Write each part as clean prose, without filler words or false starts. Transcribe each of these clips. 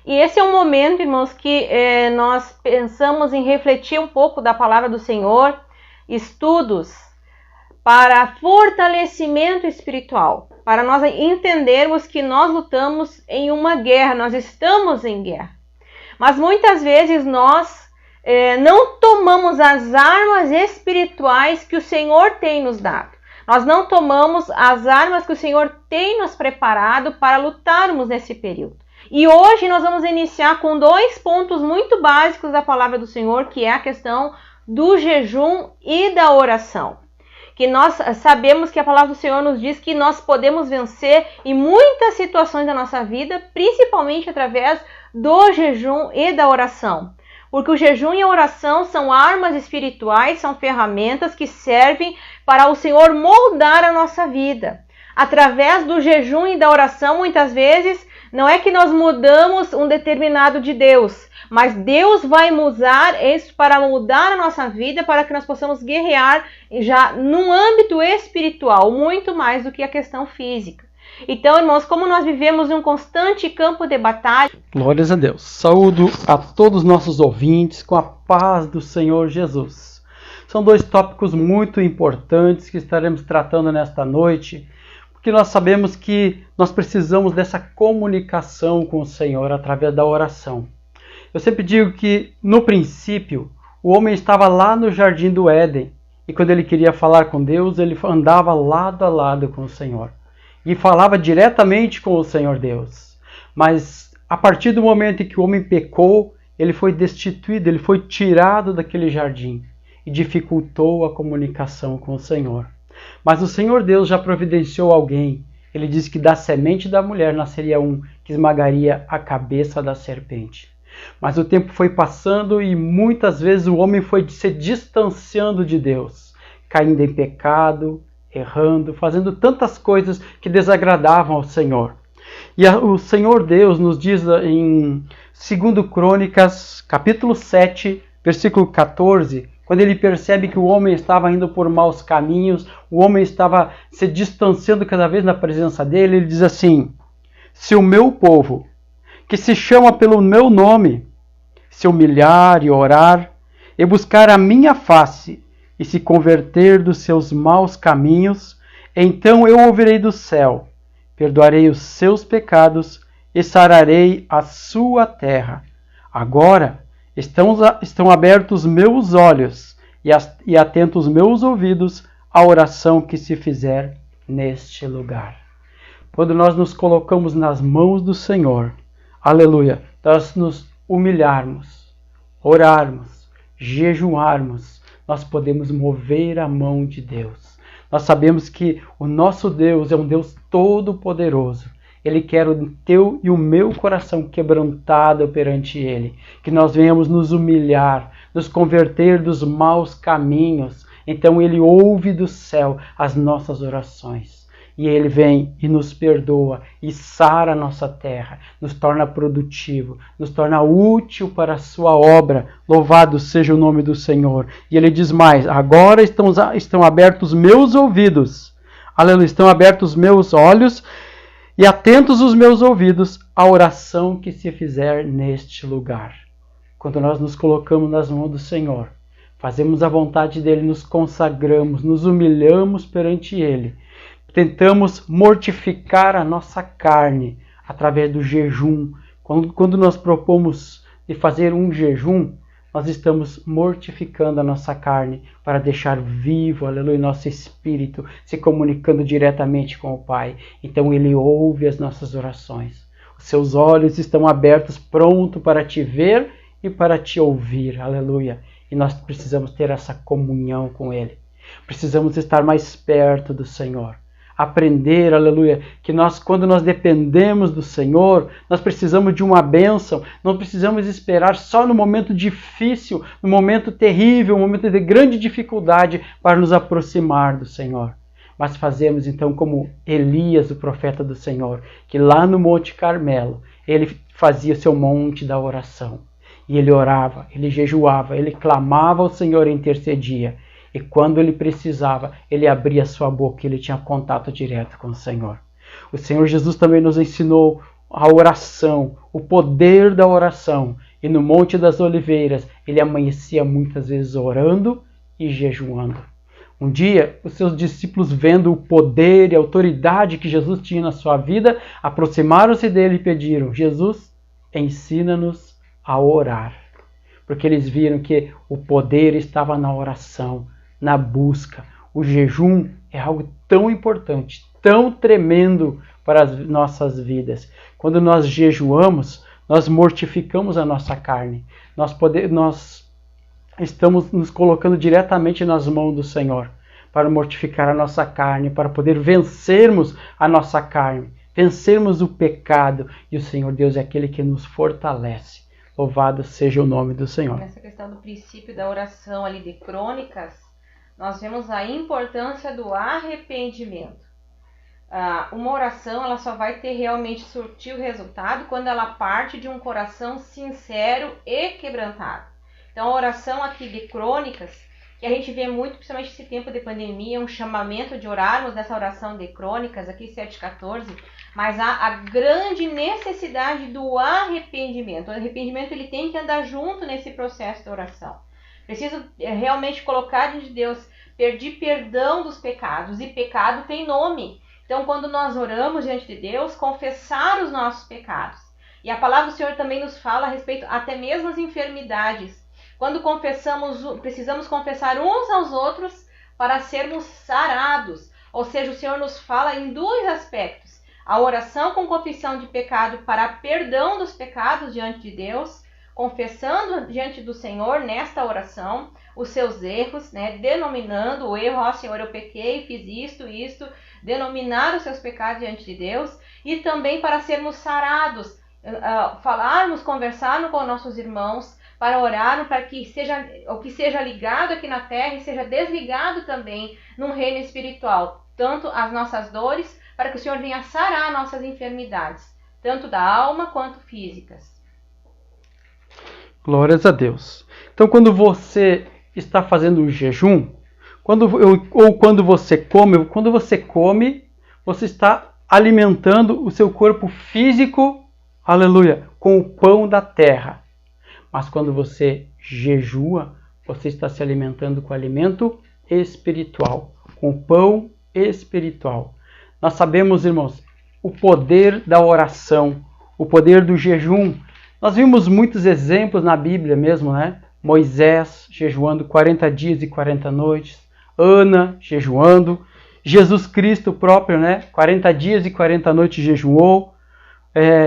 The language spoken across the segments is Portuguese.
E esse é um momento, irmãos, que nós pensamos em refletir um pouco da palavra do Senhor, estudos para fortalecimento espiritual, para nós entendermos que nós lutamos em uma guerra, nós estamos em guerra. Mas muitas vezes nós não tomamos as armas espirituais que o Senhor tem nos dado. Nós não tomamos as armas que o Senhor tem nos preparado para lutarmos nesse período. E hoje nós vamos iniciar com 2 pontos muito básicos da palavra do Senhor, que é a questão do jejum e da oração. Que nós sabemos que a palavra do Senhor nos diz que nós podemos vencer em muitas situações da nossa vida, principalmente através do jejum e da oração. Porque o jejum e a oração são armas espirituais, são ferramentas que servem para o Senhor moldar a nossa vida. Através do jejum e da oração, muitas vezes, não é que nós mudamos um determinado de Deus, mas Deus vai usar isso para mudar a nossa vida, para que nós possamos guerrear já num âmbito espiritual, muito mais do que a questão física. Então, irmãos, como nós vivemos em um constante campo de batalha... Glórias a Deus. Saúdo a todos os nossos ouvintes com a paz do Senhor Jesus. São 2 tópicos muito importantes que estaremos tratando nesta noite, porque nós sabemos que nós precisamos dessa comunicação com o Senhor através da oração. Eu sempre digo que, no princípio, o homem estava lá no jardim do Éden, e quando ele queria falar com Deus, ele andava lado a lado com o Senhor, e falava diretamente com o Senhor Deus. Mas, a partir do momento em que o homem pecou, ele foi destituído, ele foi tirado daquele jardim, e dificultou a comunicação com o Senhor. Mas o Senhor Deus já providenciou alguém. Ele disse que da semente da mulher nasceria um que esmagaria a cabeça da serpente. Mas o tempo foi passando e muitas vezes o homem foi se distanciando de Deus, caindo em pecado, errando, fazendo tantas coisas que desagradavam ao Senhor. E o Senhor Deus nos diz em 2 Crônicas, capítulo 7, versículo 14, quando ele percebe que o homem estava indo por maus caminhos, o homem estava se distanciando cada vez da presença dele, ele diz assim: se o meu povo, que se chama pelo meu nome, se humilhar e orar, e buscar a minha face, e se converter dos seus maus caminhos, então eu ouvirei do céu, perdoarei os seus pecados e sararei a sua terra. Agora estão abertos meus olhos e atentos meus ouvidos à oração que se fizer neste lugar. Quando nós nos colocamos nas mãos do Senhor, aleluia, nós nos humilharmos, orarmos, jejuarmos, nós podemos mover a mão de Deus. Nós sabemos que o nosso Deus é um Deus todo-poderoso. Ele quer o teu e o meu coração quebrantado perante Ele. Que nós venhamos nos humilhar, nos converter dos maus caminhos. Então Ele ouve do céu as nossas orações. E Ele vem e nos perdoa e sara a nossa terra, nos torna produtivo, nos torna útil para a sua obra. Louvado seja o nome do Senhor. E Ele diz mais: agora estão abertos meus ouvidos, aleluia, estão abertos os meus olhos e atentos os meus ouvidos à oração que se fizer neste lugar. Quando nós nos colocamos nas mãos do Senhor, fazemos a vontade dEle, nos consagramos, nos humilhamos perante Ele, tentamos mortificar a nossa carne através do jejum. Quando nós propomos de fazer um jejum, nós estamos mortificando a nossa carne para deixar vivo, aleluia, nosso espírito, se comunicando diretamente com o Pai. Então Ele ouve as nossas orações. Os seus olhos estão abertos, pronto para te ver e para te ouvir, aleluia. E nós precisamos ter essa comunhão com Ele. Precisamos estar mais perto do Senhor. Aprender, aleluia, que quando nós dependemos do Senhor, nós precisamos de uma bênção, não precisamos esperar só no momento difícil, no momento terrível, no momento de grande dificuldade para nos aproximar do Senhor. Mas fazemos então como Elias, o profeta do Senhor, que lá no Monte Carmelo, ele fazia seu monte da oração. E ele orava, ele jejuava, ele clamava ao Senhor e intercedia. E quando ele precisava, ele abria sua boca e ele tinha contato direto com o Senhor. O Senhor Jesus também nos ensinou a oração, o poder da oração. E no Monte das Oliveiras, ele amanhecia muitas vezes orando e jejuando. Um dia, os seus discípulos, vendo o poder e a autoridade que Jesus tinha na sua vida, aproximaram-se dele e pediram: Jesus, ensina-nos a orar. Porque eles viram que o poder estava na oração, na busca. O jejum é algo tão importante, tão tremendo para as nossas vidas. Quando nós jejuamos, nós mortificamos a nossa carne. Nós estamos nos colocando diretamente nas mãos do Senhor para mortificar a nossa carne, para poder vencermos a nossa carne, vencermos o pecado. E o Senhor Deus é aquele que nos fortalece. Louvado seja o nome do Senhor. Nessa questão do princípio da oração ali de Crônicas, nós vemos a importância do arrependimento. Uma oração ela só vai ter realmente surtir o resultado quando ela parte de um coração sincero e quebrantado. Então a oração aqui de Crônicas, que a gente vê muito, principalmente nesse tempo de pandemia, um chamamento de orarmos nessa oração de Crônicas, aqui 7,14, mas há a grande necessidade do arrependimento. O arrependimento ele tem que andar junto nesse processo de oração. Preciso realmente colocar diante de Deus, pedir perdão dos pecados, e pecado tem nome. Então, quando nós oramos diante de Deus, confessar os nossos pecados. E a palavra do Senhor também nos fala a respeito até mesmo das enfermidades. Quando precisamos confessar uns aos outros para sermos sarados. Ou seja, o Senhor nos fala em dois aspectos. A oração com confissão de pecado para perdão dos pecados diante de Deus, confessando diante do Senhor nesta oração os seus erros, denominando o erro: ó Senhor, eu pequei, fiz isto, denominar os seus pecados diante de Deus, e também para sermos sarados, conversarmos com nossos irmãos, para orar para que o que seja ligado aqui na terra e seja desligado também no reino espiritual, tanto as nossas dores, para que o Senhor venha sarar nossas enfermidades, tanto da alma quanto físicas. Glórias a Deus. Então, quando você está fazendo o jejum, quando você come, você está alimentando o seu corpo físico, aleluia, com o pão da terra. Mas quando você jejua, você está se alimentando com o alimento espiritual, com o pão espiritual. Nós sabemos, irmãos, o poder da oração, o poder do jejum. Nós vimos muitos exemplos na Bíblia mesmo, Moisés jejuando 40 dias e 40 noites, Ana jejuando, Jesus Cristo próprio, 40 dias e 40 noites jejuou,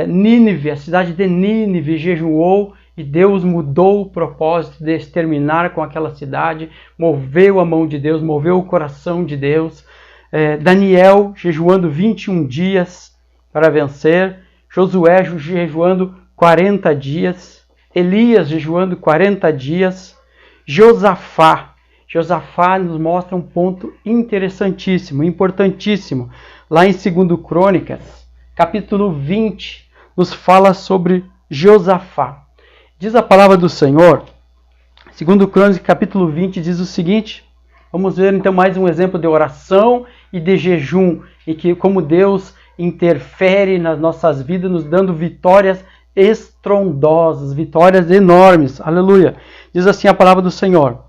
Nínive, a cidade de Nínive jejuou, e Deus mudou o propósito de exterminar com aquela cidade, moveu a mão de Deus, moveu o coração de Deus. Daniel jejuando 21 dias para vencer, Josué jejuando 40 dias, Elias jejuando 40 dias, Josafá nos mostra um ponto interessantíssimo, importantíssimo. Lá em 2 Crônicas, capítulo 20, nos fala sobre Josafá. Diz a palavra do Senhor, 2 Crônicas, capítulo 20, diz o seguinte. Vamos ver então mais um exemplo de oração e de jejum, e que como Deus interfere nas nossas vidas, nos dando vitórias estrondosas, vitórias enormes. Aleluia! Diz assim a palavra do Senhor: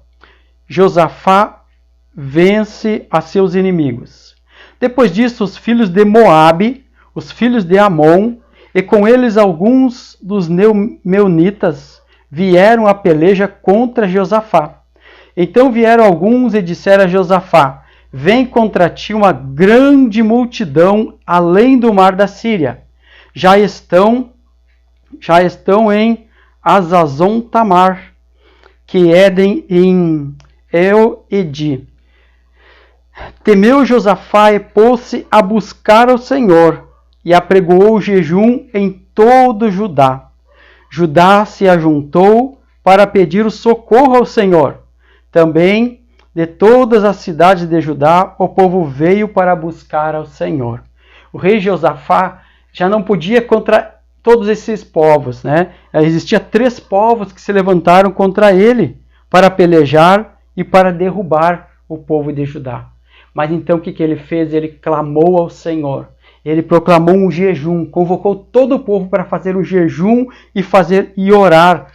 Josafá vence a seus inimigos. Depois disso, os filhos de Moabe, os filhos de Amon, e com eles alguns dos meunitas, vieram à peleja contra Josafá. Então vieram alguns e disseram a Josafá: vem contra ti uma grande multidão além do mar da Síria. Já estão em Azazon Tamar, que edem em El-Edi. Temeu Josafá e pôs-se a buscar ao Senhor, e apregoou o jejum em todo Judá. Judá se ajuntou para pedir o socorro ao Senhor. Também de todas as cidades de Judá, o povo veio para buscar ao Senhor. O rei Josafá já não podia contra todos esses povos, Existia 3 povos que se levantaram contra ele para pelejar e para derrubar o povo de Judá. Mas então o que ele fez? Ele clamou ao Senhor. ele proclamou um jejum, convocou todo o povo para fazer um jejum e orar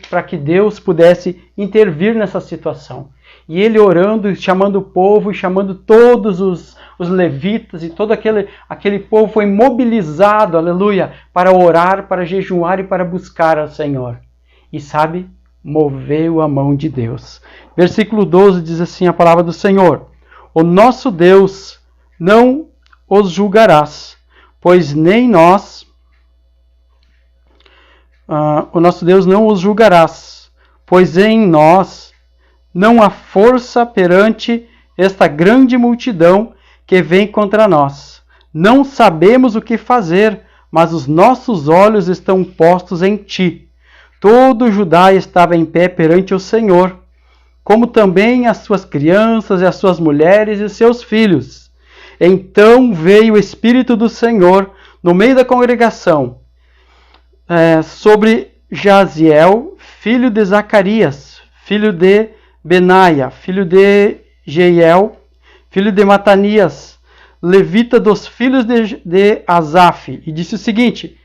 para que Deus pudesse intervir nessa situação. E ele orando, chamando o povo, chamando todos os levitas, e todo aquele povo foi mobilizado, aleluia, para orar, para jejuar e para buscar ao Senhor. E sabe, moveu a mão de Deus. Versículo 12 diz assim a palavra do Senhor: o nosso Deus não os julgarás, pois nem nós, o nosso Deus não os julgarás, pois em nós não há força perante esta grande multidão que vem contra nós. Não sabemos o que fazer, mas os nossos olhos estão postos em ti. Todo Judá estava em pé perante o Senhor, como também as suas crianças e as suas mulheres e seus filhos. Então veio o Espírito do Senhor no meio da congregação, sobre Jaziel, filho de Zacarias, filho de Benaia, filho de Jeiel, filho de Matanias, levita dos filhos de Asaf, e disse o seguinte: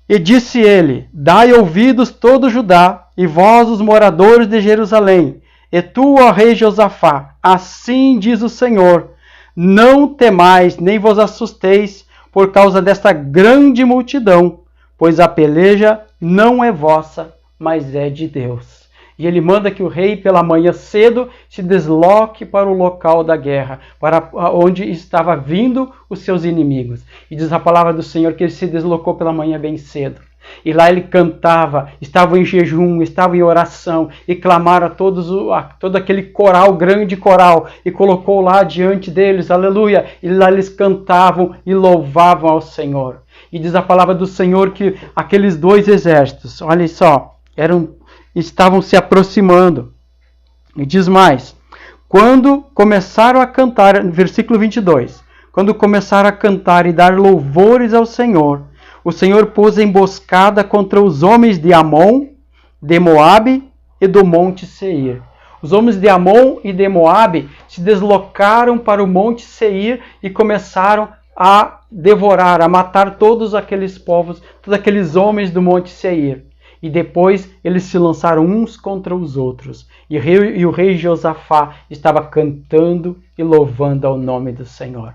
e disse ele: dai ouvidos todo Judá, e vós os moradores de Jerusalém, e tu, ó rei Josafá, assim diz o Senhor: não temais, nem vos assusteis por causa desta grande multidão, pois a peleja não é vossa, mas é de Deus. E ele manda que o rei, pela manhã cedo, se desloque para o local da guerra, para onde estava vindo os seus inimigos. E diz a palavra do Senhor que ele se deslocou pela manhã bem cedo. E lá ele cantava, estava em jejum, estava em oração, e clamaram a todo aquele coral, grande coral, e colocou lá diante deles, aleluia, e lá eles cantavam e louvavam ao Senhor. E diz a palavra do Senhor que aqueles dois exércitos, olha só, estavam se aproximando. E diz mais: quando começaram a cantar, versículo 22, quando começaram a cantar e dar louvores ao Senhor, o Senhor pôs emboscada contra os homens de Amon, de Moabe e do monte Seir. Os homens de Amon e de Moabe se deslocaram para o monte Seir e começaram a devorar, a matar todos aqueles povos, todos aqueles homens do monte Seir. E depois eles se lançaram uns contra os outros. E o rei Josafá estava cantando e louvando ao nome do Senhor.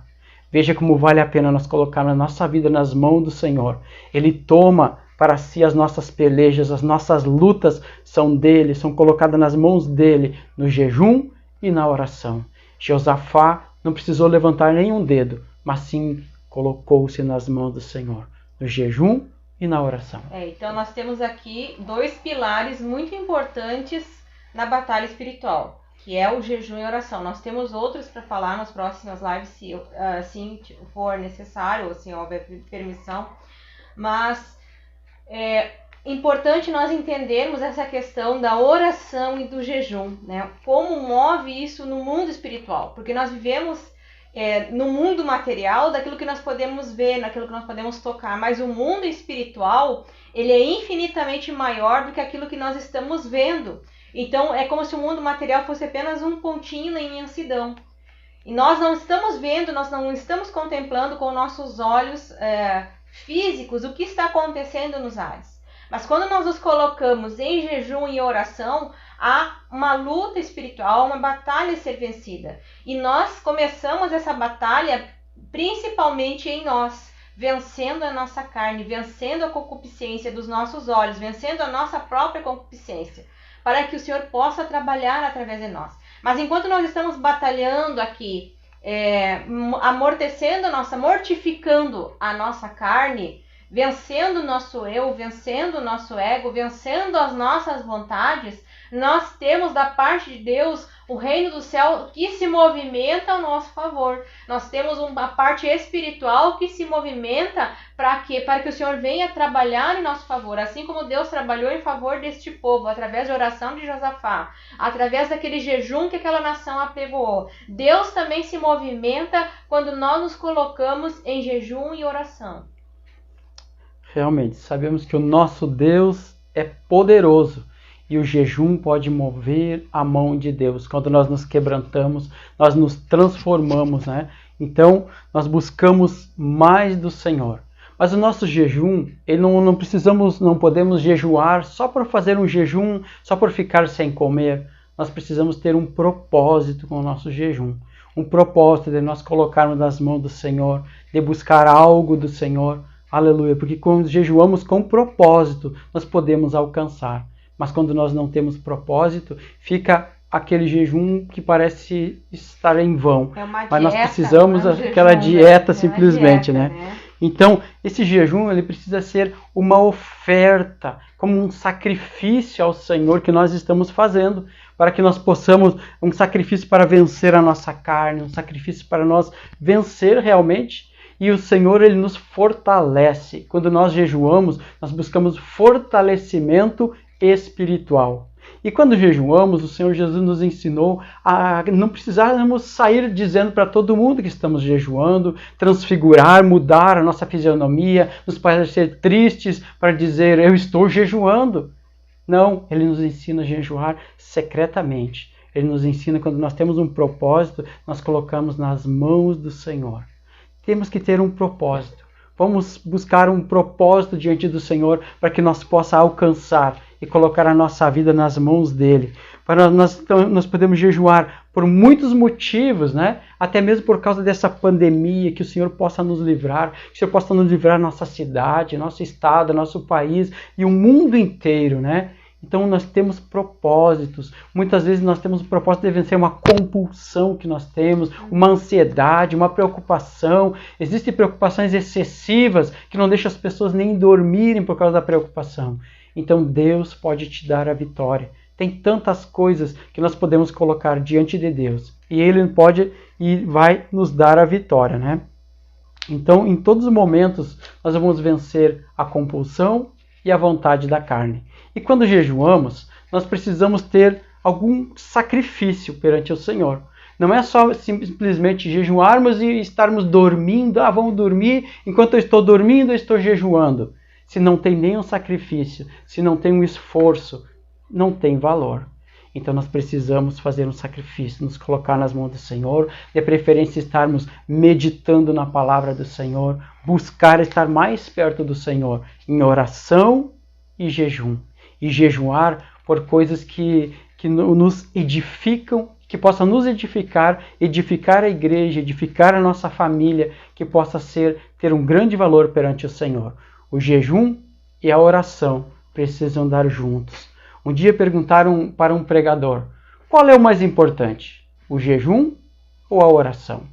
Veja como vale a pena nós colocarmos a nossa vida nas mãos do Senhor. Ele toma para si as nossas pelejas, as nossas lutas são dele, são colocadas nas mãos dele, no jejum e na oração. Josafá não precisou levantar nenhum dedo, mas sim colocou-se nas mãos do Senhor, no jejum e na oração. Então nós temos aqui dois pilares muito importantes na batalha espiritual, que é o jejum e oração. Nós temos outros para falar nas próximas lives, se assim for necessário, ou se houver permissão, mas é importante nós entendermos essa questão da oração e do jejum, né? Como move isso no mundo espiritual, porque nós vivemos no mundo material, daquilo que nós podemos ver, naquilo que nós podemos tocar, mas o mundo espiritual, ele é infinitamente maior do que aquilo que nós estamos vendo. Então, é como se o mundo material fosse apenas um pontinho na imensidão. E nós não estamos vendo, nós não estamos contemplando com nossos olhos físicos o que está acontecendo nos ares. Mas quando nós nos colocamos em jejum e oração, há uma luta espiritual, uma batalha a ser vencida. E nós começamos essa batalha principalmente em nós, vencendo a nossa carne, vencendo a concupiscência dos nossos olhos, vencendo a nossa própria concupiscência, para que o Senhor possa trabalhar através de nós. Mas enquanto nós estamos batalhando aqui, mortificando a nossa carne, vencendo o nosso eu, vencendo o nosso ego, vencendo as nossas vontades, nós temos da parte de Deus o reino do céu que se movimenta ao nosso favor. Nós temos uma parte espiritual que se movimenta para que o Senhor venha trabalhar em nosso favor. Assim como Deus trabalhou em favor deste povo, através da oração de Josafá, através daquele jejum que aquela nação apregoou. Deus também se movimenta quando nós nos colocamos em jejum e oração. Realmente, sabemos que o nosso Deus é poderoso. E o jejum pode mover a mão de Deus. Quando nós nos quebrantamos, nós nos transformamos, né? Então, nós buscamos mais do Senhor. Mas o nosso jejum, não podemos jejuar só por fazer um jejum, só por ficar sem comer. Nós precisamos ter um propósito com o nosso jejum. Um propósito de nós colocarmos nas mãos do Senhor, de buscar algo do Senhor. Aleluia, porque quando jejuamos com propósito, nós podemos alcançar. Mas quando nós não temos propósito, fica aquele jejum que parece estar em vão. É uma mas dieta, nós precisamos daquela dieta simplesmente, né? Então, esse jejum ele precisa ser uma oferta, como um sacrifício ao Senhor que nós estamos fazendo, para que nós possamos, um sacrifício para vencer a nossa carne, um sacrifício para nós vencer realmente. E o Senhor ele nos fortalece. Quando nós jejuamos, nós buscamos fortalecimento espiritual. E quando jejuamos, o Senhor Jesus nos ensinou a não precisarmos sair dizendo para todo mundo que estamos jejuando, transfigurar, mudar a nossa fisionomia, nos parecer tristes para dizer eu estou jejuando. Não, ele nos ensina a jejuar secretamente. Ele nos ensina quando nós temos um propósito, nós colocamos nas mãos do Senhor. Temos que ter um propósito. Vamos buscar um propósito diante do Senhor para que nós possamos alcançar e colocar a nossa vida nas mãos dele. Nós podemos jejuar por muitos motivos, né? Até mesmo por causa dessa pandemia, que o Senhor possa nos livrar, que o Senhor possa nos livrar nossa cidade, nosso estado, nosso país e o mundo inteiro, né? Então nós temos propósitos. Muitas vezes nós temos o propósito de vencer uma compulsão que nós temos, uma ansiedade, uma preocupação. Existem preocupações excessivas que não deixam as pessoas nem dormirem por causa da preocupação. Então Deus pode te dar a vitória. Tem tantas coisas que nós podemos colocar diante de Deus. E Ele pode e vai nos dar a vitória, né? Então, em todos os momentos, nós vamos vencer a compulsão e a vontade da carne. E quando jejuamos, nós precisamos ter algum sacrifício perante o Senhor. Não é só simplesmente jejuarmos e estarmos dormindo. Vamos dormir, enquanto eu estou dormindo, eu estou jejuando. Se não tem nenhum sacrifício, se não tem um esforço, não tem valor. Então nós precisamos fazer um sacrifício, nos colocar nas mãos do Senhor, de preferência estarmos meditando na palavra do Senhor, buscar estar mais perto do Senhor em oração e jejum. E jejuar por coisas que nos edificam, que possam nos edificar a igreja, edificar a nossa família, que possa ter um grande valor perante o Senhor. O jejum e a oração precisam andar juntos. Um dia perguntaram para um pregador, qual é o mais importante, o jejum ou a oração?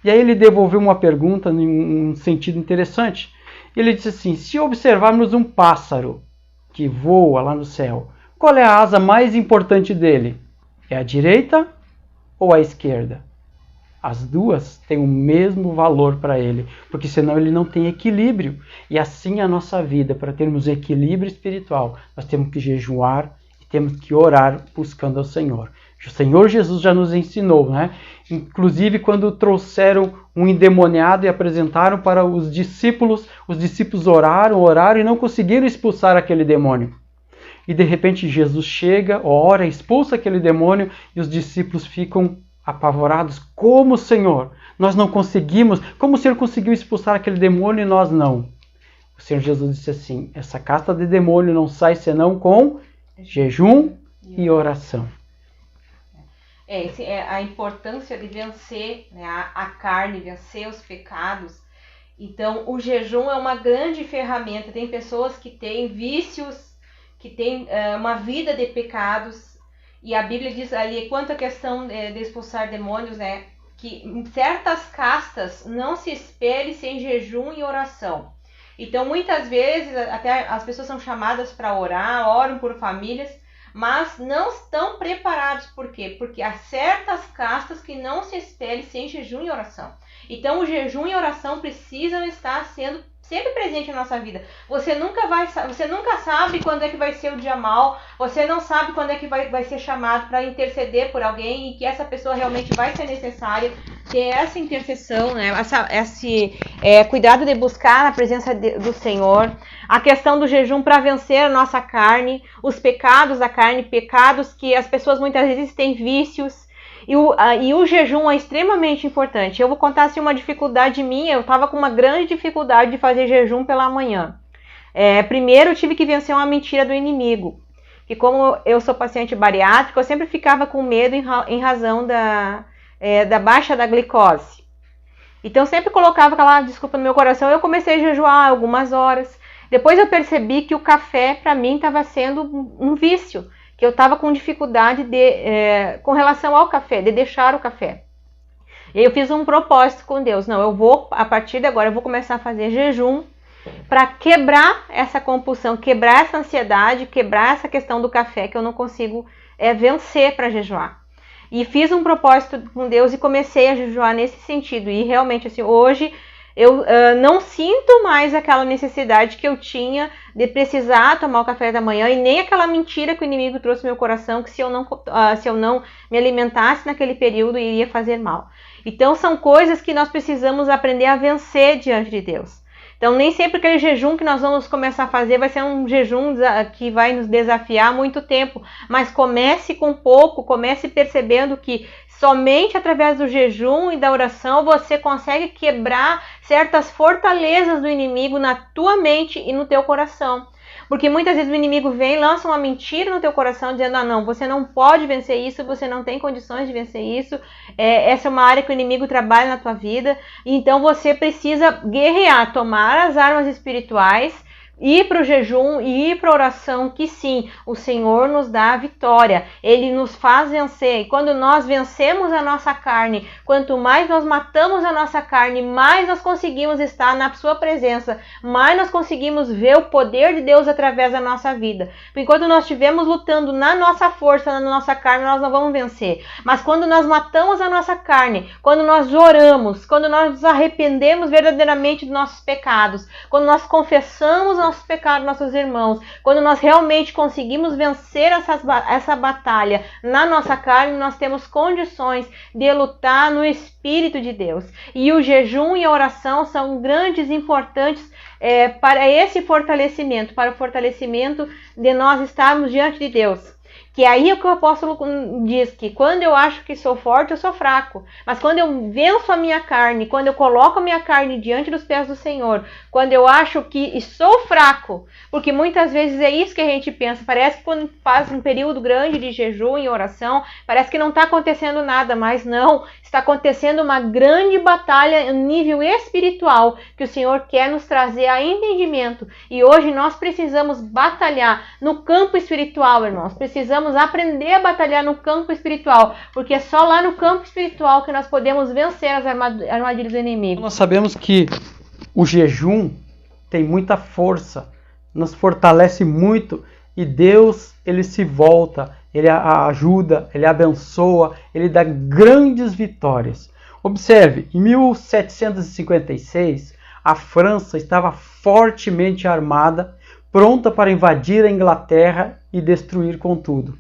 E aí ele devolveu uma pergunta em um sentido interessante. Ele disse assim, se observarmos um pássaro que voa lá no céu, qual é a asa mais importante dele? É a direita ou a esquerda? As duas têm o mesmo valor para ele, porque senão ele não tem equilíbrio. E assim a nossa vida, para termos equilíbrio espiritual, nós temos que jejuar e temos que orar buscando ao Senhor. O Senhor Jesus já nos ensinou, né? Inclusive quando trouxeram um endemoniado e apresentaram para os discípulos oraram e não conseguiram expulsar aquele demônio. E de repente Jesus chega, ora, expulsa aquele demônio e os discípulos ficam apavorados. Como, Senhor? Nós não conseguimos. Como o Senhor conseguiu expulsar aquele demônio e nós não? O Senhor Jesus disse assim, essa casta de demônio não sai senão com jejum e oração. A importância de vencer, né, a carne, vencer os pecados. Então, o jejum é uma grande ferramenta. Tem pessoas que têm vícios, que têm uma vida de pecados. E a Bíblia diz ali, quanto à questão de expulsar demônios, né, que em certas castas não se espere sem jejum e oração. Então, muitas vezes, até as pessoas são chamadas para orar, oram por famílias, mas não estão preparados. Por quê? Porque há certas castas que não se espere sem jejum e oração. Então, o jejum e oração precisam estar sendo sempre presente na nossa vida. Você nunca sabe quando é que vai ser o dia mau, você não sabe quando é que vai ser chamado para interceder por alguém e que essa pessoa realmente vai ser necessária. Ter essa intercessão, né? Esse cuidado de buscar a presença do Senhor, a questão do jejum para vencer a nossa carne, os pecados da carne, pecados que as pessoas muitas vezes têm vícios. E o jejum é extremamente importante. Eu vou contar assim, uma dificuldade minha. Eu estava com uma grande dificuldade de fazer jejum pela manhã. Primeiro eu tive que vencer uma mentira do inimigo. Que como eu sou paciente bariátrico, eu sempre ficava com medo em razão da baixa da glicose. Então eu sempre colocava aquela desculpa no meu coração. Eu comecei a jejuar algumas horas. Depois eu percebi que o café para mim estava sendo um vício. Que eu estava com dificuldade com relação ao café, de deixar o café. E aí eu fiz um propósito com Deus. Não, a partir de agora, eu vou começar a fazer jejum para quebrar essa compulsão, quebrar essa ansiedade, quebrar essa questão do café que eu não consigo vencer para jejuar. E fiz um propósito com Deus e comecei a jejuar nesse sentido. E realmente, assim, hoje eu não sinto mais aquela necessidade que eu tinha de precisar tomar o café da manhã e nem aquela mentira que o inimigo trouxe no meu coração, que se eu não me alimentasse naquele período iria fazer mal. Então são coisas que nós precisamos aprender a vencer diante de Deus. Então nem sempre aquele jejum que nós vamos começar a fazer vai ser um jejum que vai nos desafiar muito tempo, mas comece com pouco, comece percebendo que somente através do jejum e da oração você consegue quebrar certas fortalezas do inimigo na tua mente e no teu coração. Porque muitas vezes o inimigo vem e lança uma mentira no teu coração dizendo, não, você não pode vencer isso, você não tem condições de vencer isso, essa é uma área que o inimigo trabalha na tua vida, então você precisa guerrear, tomar as armas espirituais, ir para o jejum e ir para a oração, que sim, o Senhor nos dá a vitória, Ele nos faz vencer. E quando nós vencemos a nossa carne, quanto mais nós matamos a nossa carne, mais nós conseguimos estar na sua presença, mais nós conseguimos ver o poder de Deus através da nossa vida. Porque enquanto nós estivermos lutando na nossa força, na nossa carne, nós não vamos vencer. Mas quando nós matamos a nossa carne, quando nós oramos, quando nós nos arrependemos verdadeiramente dos nossos pecados, quando nós confessamos nossos pecados, nossos irmãos, quando nós realmente conseguimos vencer essa batalha na nossa carne, nós temos condições de lutar no Espírito de Deus. E o jejum e a oração são grandes e importantes para esse fortalecimento, para o fortalecimento de nós estarmos diante de Deus. Que aí é o que o apóstolo diz, que quando eu acho que sou forte, eu sou fraco. Mas quando eu venço a minha carne, quando eu coloco a minha carne diante dos pés do Senhor, quando eu acho que sou fraco, porque muitas vezes é isso que a gente pensa, parece que quando faz um período grande de jejum e oração, parece que não está acontecendo nada, mas não, está acontecendo uma grande batalha em nível espiritual, que o Senhor quer nos trazer a entendimento. E hoje nós precisamos batalhar no campo espiritual, irmãos, precisamos aprender a batalhar no campo espiritual, porque é só lá no campo espiritual que nós podemos vencer as armadilhas do inimigo. Nós sabemos que o jejum tem muita força, nos fortalece muito e Deus, ele se volta, ele ajuda, ele abençoa, ele dá grandes vitórias. Observe, em 1756, a França estava fortemente armada, pronta para invadir a Inglaterra e destruir com tudo.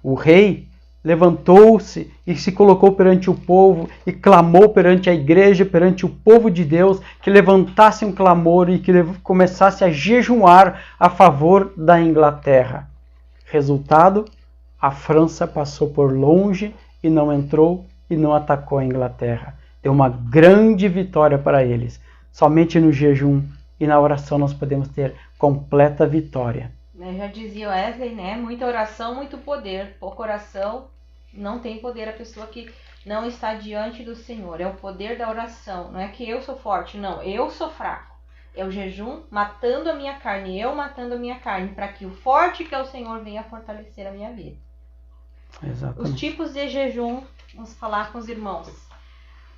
O rei levantou-se e se colocou perante o povo e clamou perante a igreja, perante o povo de Deus, que levantasse um clamor e que começasse a jejuar a favor da Inglaterra. Resultado, a França passou por longe e não entrou e não atacou a Inglaterra. Deu uma grande vitória para eles. Somente no jejum e na oração nós podemos ter completa vitória. Já dizia Wesley, né? Muita oração, muito poder. Pouca oração, não tem poder a pessoa que não está diante do Senhor. É o poder da oração. Não é que eu sou forte, não. Eu sou fraco. É o jejum matando a minha carne, eu matando a minha carne, para que o forte que é o Senhor venha fortalecer a minha vida. Exatamente. Os tipos de jejum, vamos falar com os irmãos.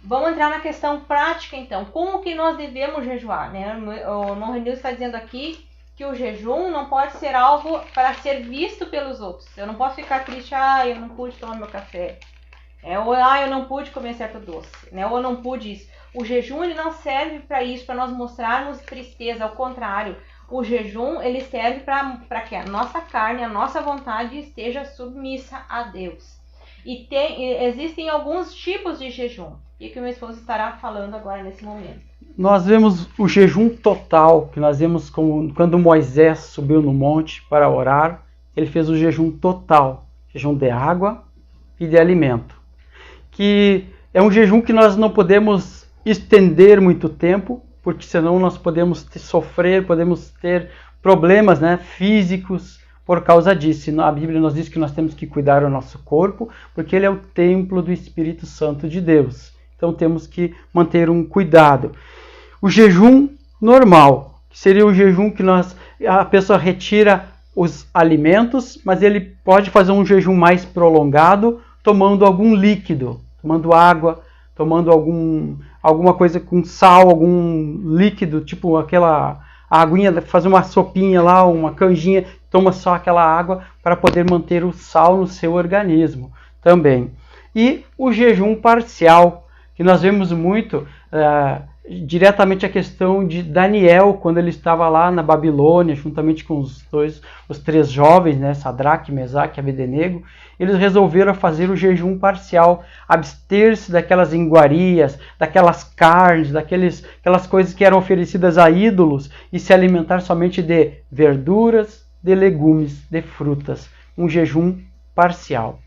Vamos entrar na questão prática, então. Como que nós devemos jejuar? Né? O irmão Renilson está dizendo aqui que o jejum não pode ser algo para ser visto pelos outros. Eu não posso ficar triste, eu não pude tomar meu café. Ou eu não pude comer certo doce. Né? Ou eu não pude isso. O jejum ele não serve para isso, para nós mostrarmos tristeza. Ao contrário, o jejum ele serve para que a nossa carne, a nossa vontade esteja submissa a Deus. E existem alguns tipos de jejum. E que o meu esposo estará falando agora nesse momento. Nós vemos o jejum total, que nós vemos quando Moisés subiu no monte para orar, ele fez o jejum total, jejum de água e de alimento. que é um jejum que nós não podemos estender muito tempo, porque senão nós podemos sofrer, podemos ter problemas, né, físicos por causa disso. A Bíblia nos diz que nós temos que cuidar do nosso corpo, porque ele é o templo do Espírito Santo de Deus. Então temos que manter um cuidado. O jejum normal, que seria o jejum que a pessoa retira os alimentos, mas ele pode fazer um jejum mais prolongado, tomando algum líquido, tomando água, tomando alguma coisa com sal, algum líquido, tipo aquela aguinha, fazer uma sopinha lá, uma canjinha, toma só aquela água para poder manter o sal no seu organismo também. E o jejum parcial, que nós vemos muito diretamente a questão de Daniel, quando ele estava lá na Babilônia, juntamente com os três jovens, né, Sadraque, Mesaque e Abednego, eles resolveram fazer o jejum parcial, abster-se daquelas iguarias, daquelas carnes, aquelas coisas que eram oferecidas a ídolos e se alimentar somente de verduras, de legumes, de frutas. Um jejum parcial.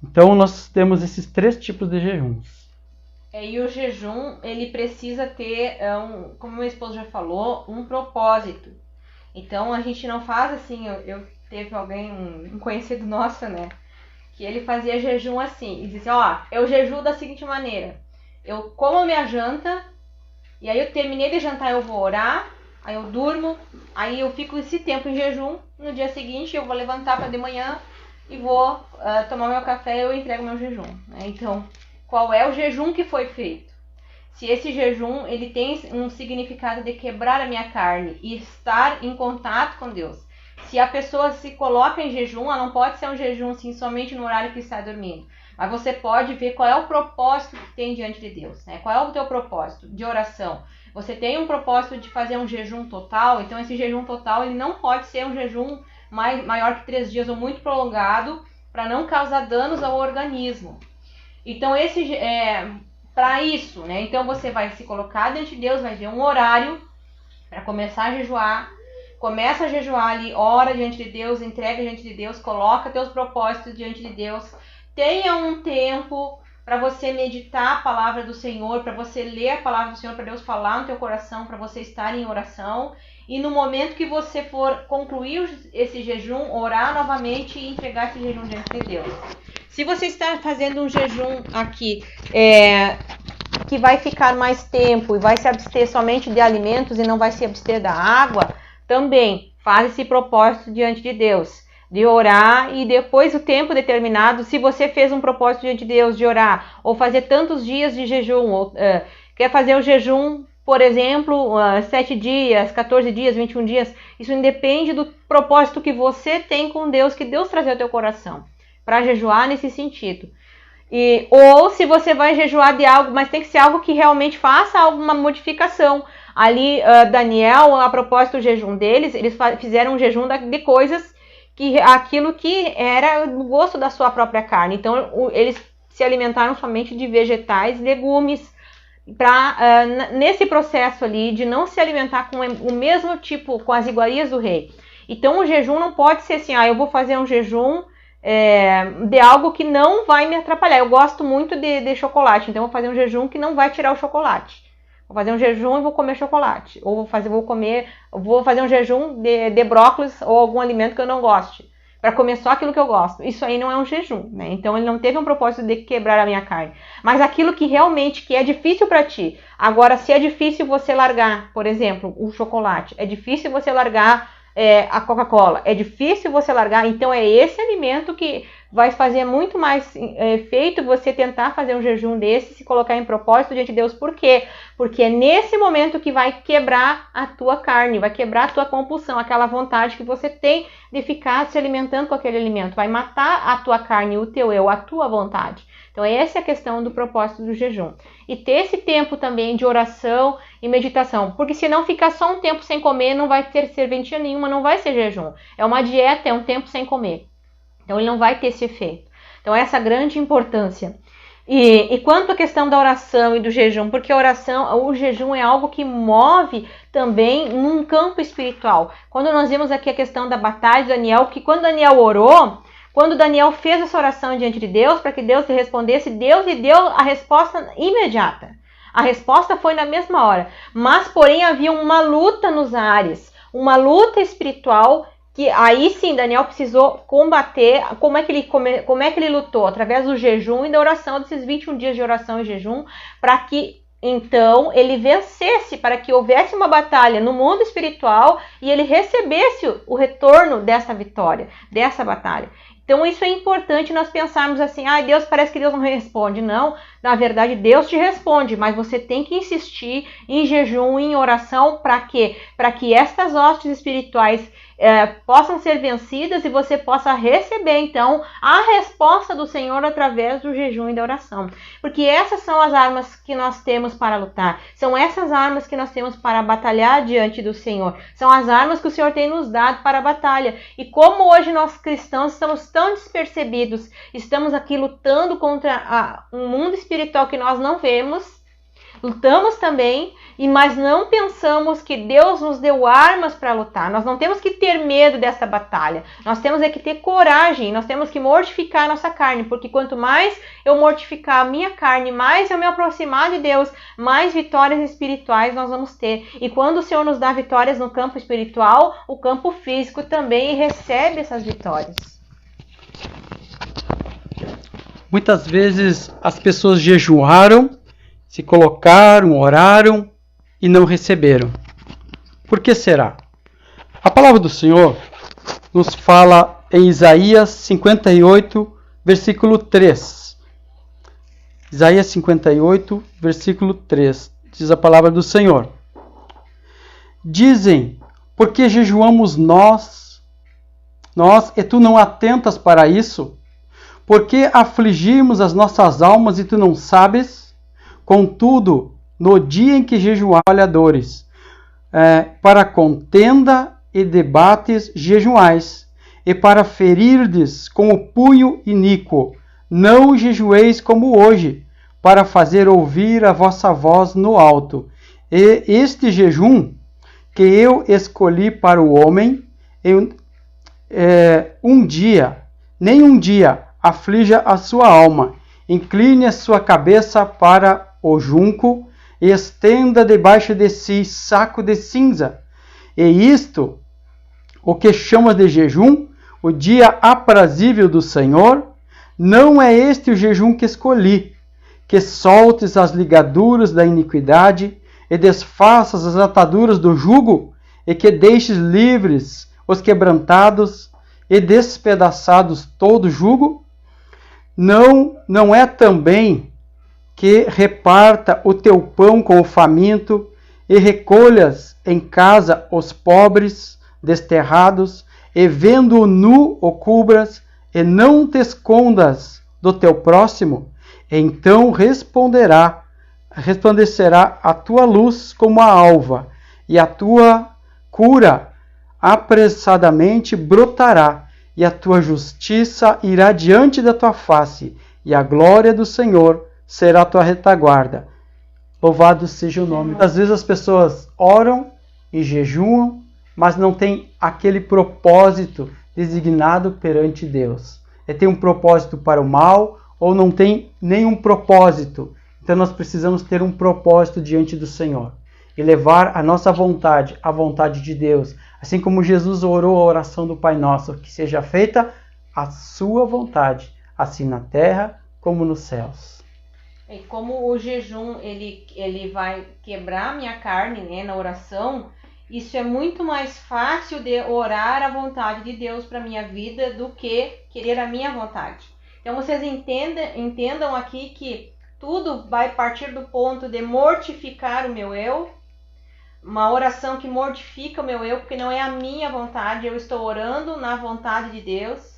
Então nós temos esses três tipos de jejuns. E o jejum, ele precisa ter, como meu esposo já falou, um propósito. Então a gente não faz assim, eu teve alguém, um conhecido nosso, né, que ele fazia jejum assim, e dizia, eu jejuo da seguinte maneira, eu como minha janta, e aí eu terminei de jantar, eu vou orar, aí eu durmo, aí eu fico esse tempo em jejum, no dia seguinte eu vou levantar para de manhã e vou tomar meu café e eu entrego meu jejum, né? Então, qual é o jejum que foi feito? Se esse jejum ele tem um significado de quebrar a minha carne e estar em contato com Deus. Se a pessoa se coloca em jejum, ela não pode ser um jejum assim, somente no horário que está dormindo. Mas você pode ver qual é o propósito que tem diante de Deus, né? Qual é o teu propósito de oração? Você tem um propósito de fazer um jejum total, então esse jejum total ele não pode ser um jejum maior que 3 dias ou muito prolongado para não causar danos ao organismo. Então esse para isso, né? Então você vai se colocar diante de Deus, vai ver um horário para começar a jejuar. Começa a jejuar ali, ora diante de Deus, entrega diante de Deus, coloca teus propósitos diante de Deus. Tenha um tempo para você meditar a palavra do Senhor, para você ler a palavra do Senhor, para Deus falar no teu coração, para você estar em oração. E no momento que você for concluir esse jejum, orar novamente e entregar esse jejum diante de Deus. Se você está fazendo um jejum aqui, que vai ficar mais tempo e vai se abster somente de alimentos e não vai se abster da água, também faz esse propósito diante de Deus, de orar e depois o tempo determinado, se você fez um propósito diante de Deus de orar, ou fazer tantos dias de jejum, ou quer fazer o jejum, por exemplo, 7 dias, 14 dias, 21 dias, isso independe do propósito que você tem com Deus, que Deus traz ao teu coração, para jejuar nesse sentido. Ou se você vai jejuar de algo, mas tem que ser algo que realmente faça alguma modificação. Ali, Daniel, a propósito do jejum deles, eles fizeram um jejum de coisas, aquilo que era do gosto da sua própria carne. Então, eles se alimentaram somente de vegetais, legumes, nesse processo ali de não se alimentar com o mesmo tipo, com as iguarias do rei. Então, o jejum não pode ser assim, eu vou fazer um jejum de algo que não vai me atrapalhar. Eu gosto muito de chocolate, então eu vou fazer um jejum que não vai tirar o chocolate. Vou fazer um jejum e vou comer chocolate. Ou vou fazer um jejum de brócolis ou algum alimento que eu não goste, para comer só aquilo que eu gosto. Isso aí não é um jejum, né? Então ele não teve um propósito de quebrar a minha carne. Mas aquilo que realmente que é difícil para ti. Agora, se é difícil você largar, por exemplo, o chocolate, é difícil você largar a Coca-Cola, é difícil você largar, então é esse alimento que vai fazer muito mais efeito você tentar fazer um jejum desse, se colocar em propósito diante de Deus. Por quê? Porque é nesse momento que vai quebrar a tua carne, vai quebrar a tua compulsão, aquela vontade que você tem de ficar se alimentando com aquele alimento, vai matar a tua carne, o teu eu, a tua vontade. Então essa é a questão do propósito do jejum. E ter esse tempo também de oração e meditação, porque se não ficar só um tempo sem comer, não vai ter serventia nenhuma, não vai ser jejum. É uma dieta, é um tempo sem comer. Então ele não vai ter esse efeito. Então essa grande importância. E quanto à questão da oração e do jejum, porque o jejum é algo que move também num campo espiritual. Quando nós vimos aqui a questão da batalha de Daniel, que quando Daniel orou, Quando Daniel fez essa oração diante de Deus, para que Deus lhe respondesse, Deus lhe deu a resposta imediata. A resposta foi na mesma hora. Mas, porém, havia uma luta nos ares, uma luta espiritual, que aí sim Daniel precisou combater. Como é que ele lutou? Através do jejum e da oração, desses 21 dias de oração e jejum, para que então ele vencesse, para que houvesse uma batalha no mundo espiritual e ele recebesse o retorno dessa vitória, dessa batalha. Então isso é importante nós pensarmos assim, Deus, parece que Deus não responde. Não, na verdade Deus te responde, mas você tem que insistir em jejum, em oração, para quê? Para que estas hostes espirituais possam ser vencidas e você possa receber então a resposta do Senhor através do jejum e da oração. Porque essas são as armas que nós temos para lutar, são essas armas que nós temos para batalhar diante do Senhor, são as armas que o Senhor tem nos dado para a batalha. E como hoje nós cristãos estamos tão despercebidos, estamos aqui lutando contra um mundo espiritual que nós não vemos, lutamos também, mas não pensamos que Deus nos deu armas para lutar. Nós não temos que ter medo dessa batalha. Nós temos que ter coragem, nós temos que mortificar a nossa carne, porque quanto mais eu mortificar a minha carne, mais eu me aproximar de Deus, mais vitórias espirituais nós vamos ter. E quando o Senhor nos dá vitórias no campo espiritual, o campo físico também recebe essas vitórias. Muitas vezes as pessoas jejuaram, se colocaram, oraram e não receberam. Por que será? A palavra do Senhor nos fala em Isaías 58, versículo 3. Isaías 58, versículo 3. Diz a palavra do Senhor. Dizem, porque jejuamos nós e tu não atentas para isso? Porque afligimos as nossas almas e tu não sabes? Contudo, no dia em que jejuadores, para contenda e debates jejuais, e para ferirdes com o punho iníquo, não jejueis como hoje, para fazer ouvir a vossa voz no alto. E este jejum que eu escolhi para o homem, nem um dia aflija a sua alma, incline a sua cabeça para o junco e estenda debaixo de si saco de cinza. E isto, o que chama de jejum, o dia aprazível do Senhor, não é este o jejum que escolhi, que soltes as ligaduras da iniquidade e desfaças as ataduras do jugo, e que deixes livres os quebrantados e despedaçados todo jugo? Não é também que reparta o teu pão com o faminto e recolhas em casa os pobres desterrados, e vendo-o nu o cubras, e não te escondas do teu próximo? Então resplandecerá a tua luz como a alva, e a tua cura apressadamente brotará, e a tua justiça irá diante da tua face, e a glória do Senhor será a tua retaguarda. Louvado seja o nome. Às vezes as pessoas oram e jejuam, mas não tem aquele propósito designado perante Deus. Tem um propósito para o mal, ou não tem nenhum propósito. Então nós precisamos ter um propósito diante do Senhor e levar a nossa vontade, a vontade de Deus. Assim como Jesus orou a oração do Pai Nosso, que seja feita a sua vontade, assim na terra como nos céus. E como o jejum ele vai quebrar minha carne, na oração, isso é muito mais fácil de orar a vontade de Deus para minha vida do que querer a minha vontade. Então vocês entendam aqui que tudo vai partir do ponto de mortificar o meu eu, uma oração que mortifica o meu eu, porque não é a minha vontade, eu estou orando na vontade de Deus.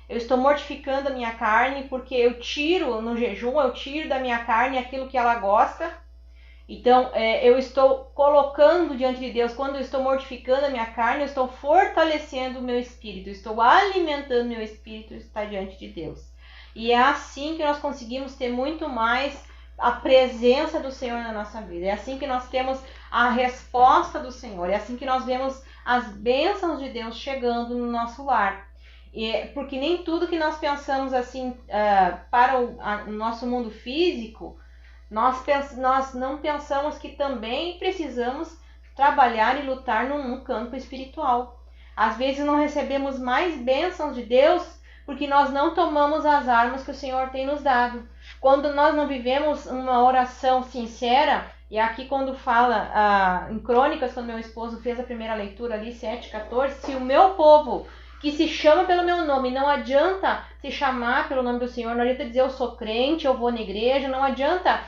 Eu estou mortificando a minha carne, porque eu tiro no jejum, eu tiro da minha carne aquilo que ela gosta. Então, eu estou colocando diante de Deus, quando eu estou mortificando a minha carne, eu estou fortalecendo o meu espírito, eu estou alimentando o meu espírito, está diante de Deus. E é assim que nós conseguimos ter muito mais a presença do Senhor na nossa vida. É assim que nós temos a resposta do Senhor. É assim que nós vemos as bênçãos de Deus chegando no nosso lar. Porque nem tudo que nós pensamos assim para o nosso mundo físico, nós não pensamos que também precisamos trabalhar e lutar no campo espiritual. Às vezes não recebemos mais bênçãos de Deus porque nós não tomamos as armas que o Senhor tem nos dado. Quando nós não vivemos uma oração sincera, e aqui quando fala em Crônicas, quando meu esposo fez a primeira leitura ali, 7:14, se o meu povo que se chama pelo meu nome, não adianta se chamar pelo nome do Senhor, não adianta dizer eu sou crente, eu vou na igreja, não adianta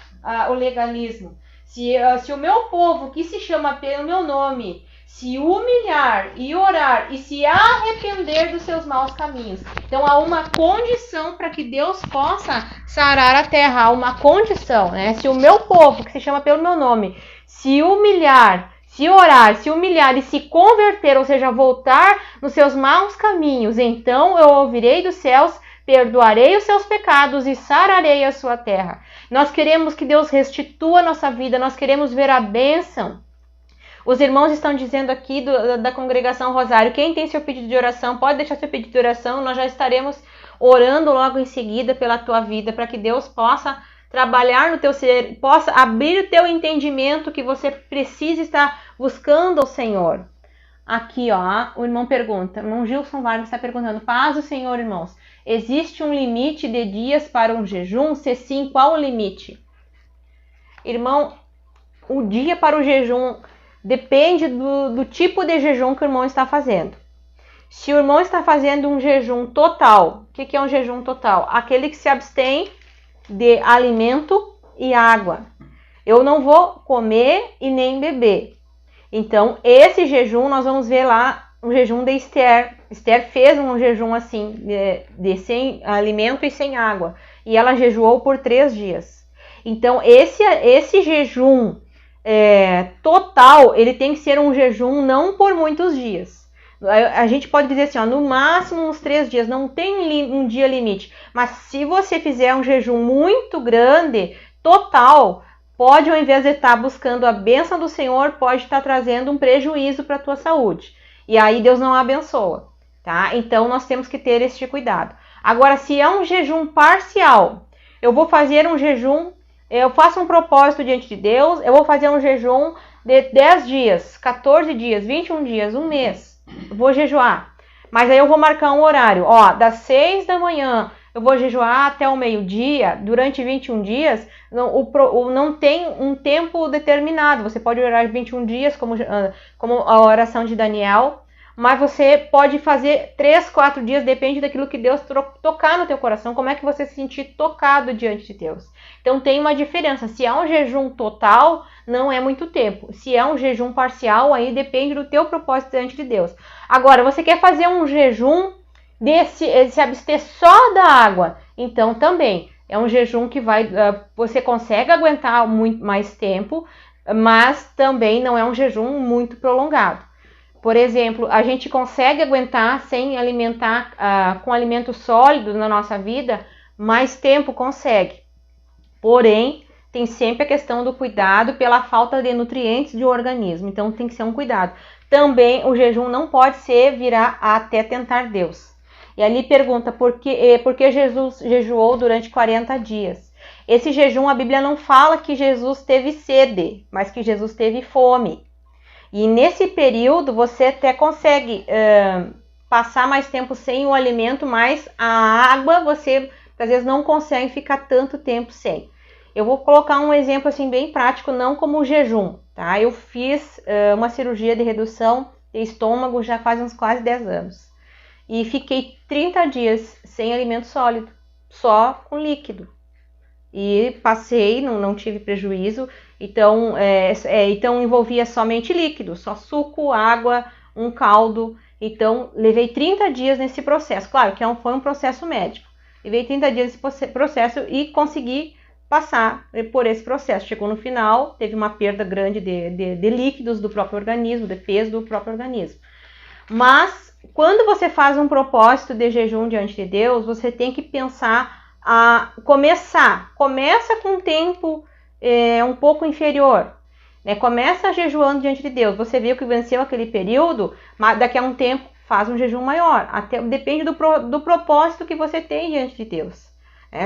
o legalismo. Se o meu povo que se chama pelo meu nome se humilhar e orar e se arrepender dos seus maus caminhos. Então há uma condição para que Deus possa sarar a terra, há uma condição, né? Se o meu povo que se chama pelo meu nome se humilhar, se orar, se humilhar e se converter, ou seja, voltar nos seus maus caminhos, então eu ouvirei dos céus, perdoarei os seus pecados e sararei a sua terra. Nós queremos que Deus restitua a nossa vida, nós queremos ver a bênção. Os irmãos estão dizendo aqui da congregação Rosário, quem tem seu pedido de oração, pode deixar seu pedido de oração, nós já estaremos orando logo em seguida pela tua vida, para que Deus possa trabalhar no teu ser, possa abrir o teu entendimento, que você precisa estar buscando ao Senhor. Aqui, ó, o irmão pergunta, o irmão Gilson Vargas está perguntando, paz do Senhor, irmãos, existe um limite de dias para um jejum? Se sim, qual o limite? Irmão, o dia para o jejum depende do tipo de jejum que o irmão está fazendo. Se o irmão está fazendo um jejum total, o que é um jejum total? Aquele que se abstém de alimento e água. Eu não vou comer e nem beber. Então, esse jejum, nós vamos ver lá o jejum de Esther. Esther fez um jejum assim, de sem alimento e sem água. E ela jejuou por 3 dias. Então, esse jejum total, ele tem que ser um jejum não por muitos dias. A gente pode dizer assim, ó, no máximo uns 3 dias, não tem um dia limite. Mas se você fizer um jejum muito grande, total, pode, ao invés de estar buscando a bênção do Senhor, pode estar trazendo um prejuízo para a tua saúde. E aí Deus não abençoa, tá? Então nós temos que ter esse cuidado. Agora, se é um jejum parcial, eu vou fazer um jejum, eu faço um propósito diante de Deus, eu vou fazer um jejum de 10 dias, 14 dias, 21 dias, um mês. Eu vou jejuar. Mas aí eu vou marcar um horário. Ó, das 6 da manhã eu vou jejuar até o meio-dia, durante 21 dias, não tem um tempo determinado. Você pode orar 21 dias, como a oração de Daniel, mas você pode fazer 3, 4 dias, depende daquilo que Deus tocar no teu coração, como é que você se sentir tocado diante de Deus. Então tem uma diferença, se é um jejum total, não é muito tempo. Se é um jejum parcial, aí depende do teu propósito diante de Deus. Agora, você quer fazer um jejum se abster só da água, então também é um jejum que você consegue aguentar muito mais tempo, mas também não é um jejum muito prolongado. Por exemplo, a gente consegue aguentar sem alimentar com alimento sólido na nossa vida, mais tempo consegue. Porém, tem sempre a questão do cuidado pela falta de nutrientes do organismo, então tem que ser um cuidado. Também o jejum não pode virar até tentar Deus. E ali pergunta por que Jesus jejuou durante 40 dias. Esse jejum, a Bíblia não fala que Jesus teve sede, mas que Jesus teve fome. E nesse período você até consegue passar mais tempo sem o alimento, mas a água você às vezes não consegue ficar tanto tempo sem. Eu vou colocar um exemplo assim bem prático, não como jejum, tá? Eu fiz uma cirurgia de redução de estômago já faz uns quase 10 anos. E fiquei 30 dias sem alimento sólido, só com líquido. E passei, não tive prejuízo, então envolvia somente líquido, só suco, água, um caldo. Então, levei 30 dias nesse processo. Claro que foi um processo médico. Levei 30 dias nesse processo e consegui passar por esse processo. Chegou no final, teve uma perda grande de líquidos do próprio organismo, de peso do próprio organismo. Mas, quando você faz um propósito de jejum diante de Deus, você tem que pensar começa com um tempo um pouco inferior, né? Começa jejuando diante de Deus, você viu que venceu aquele período, mas daqui a um tempo faz um jejum maior. Depende do propósito que você tem diante de Deus.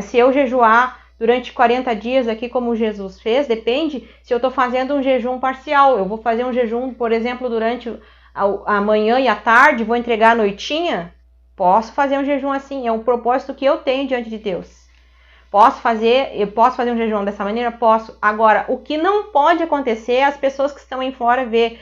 Se eu jejuar durante 40 dias aqui, como Jesus fez, depende se eu estou fazendo um jejum parcial. Eu vou fazer um jejum, por exemplo, durante a manhã e a tarde, vou entregar à noitinha. Posso fazer um jejum assim, é o propósito que eu tenho diante de Deus. Eu posso fazer um jejum dessa maneira? Posso. Agora, o que não pode acontecer é as pessoas que estão aí fora ver,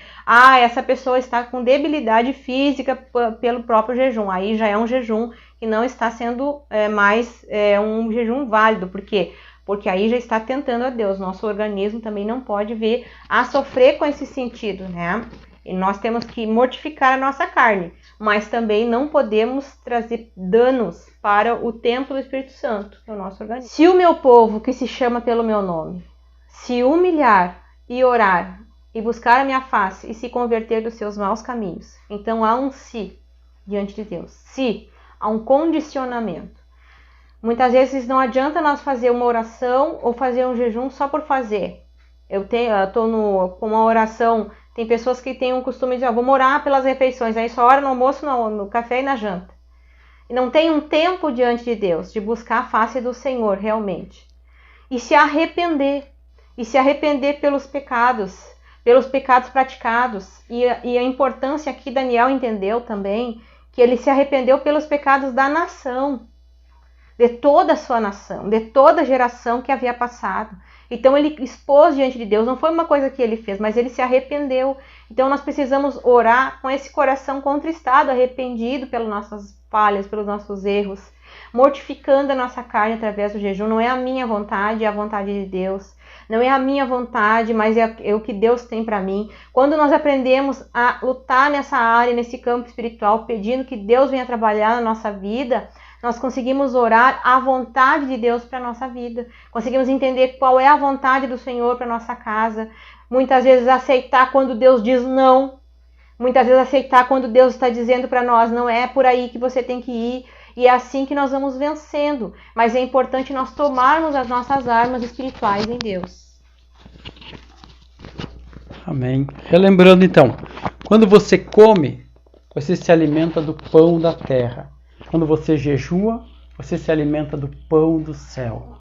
essa pessoa está com debilidade física pelo próprio jejum. Aí já é um jejum que não está sendo mais um jejum válido. Por quê? Porque aí já está tentando a Deus. Nosso organismo também não pode vir a sofrer com esse sentido, né? E nós temos que mortificar a nossa carne, mas também não podemos trazer danos para o templo do Espírito Santo, que é o nosso organismo. Se o meu povo, que se chama pelo meu nome, se humilhar e orar, e buscar a minha face, e se converter dos seus maus caminhos, então há um se diante de Deus. Se, há um condicionamento. Muitas vezes não adianta nós fazer uma oração ou fazer um jejum só por fazer. Eu estou com uma oração. Tem pessoas que têm um costume de dizer, vou orar pelas refeições, aí só ora no almoço, no café e na janta. E não tem um tempo diante de Deus, de buscar a face do Senhor realmente. E se arrepender pelos pecados praticados. E a importância aqui, Daniel entendeu também, que ele se arrependeu pelos pecados da nação, de toda a sua nação, de toda a geração que havia passado. Então ele expôs diante de Deus, não foi uma coisa que ele fez, mas ele se arrependeu. Então nós precisamos orar com esse coração contristado, arrependido pelas nossas falhas, pelos nossos erros, mortificando a nossa carne através do jejum. Não é a minha vontade, é a vontade de Deus. Não é a minha vontade, mas é o que Deus tem para mim. Quando nós aprendemos a lutar nessa área, nesse campo espiritual, pedindo que Deus venha trabalhar na nossa vida, nós conseguimos orar a vontade de Deus para a nossa vida. Conseguimos entender qual é a vontade do Senhor para a nossa casa. Muitas vezes aceitar quando Deus diz não. Muitas vezes aceitar quando Deus está dizendo para nós, não é por aí que você tem que ir. E é assim que nós vamos vencendo. Mas é importante nós tomarmos as nossas armas espirituais em Deus. Amém. Relembrando então, quando você come, você se alimenta do pão da terra. Quando você jejua, você se alimenta do pão do céu.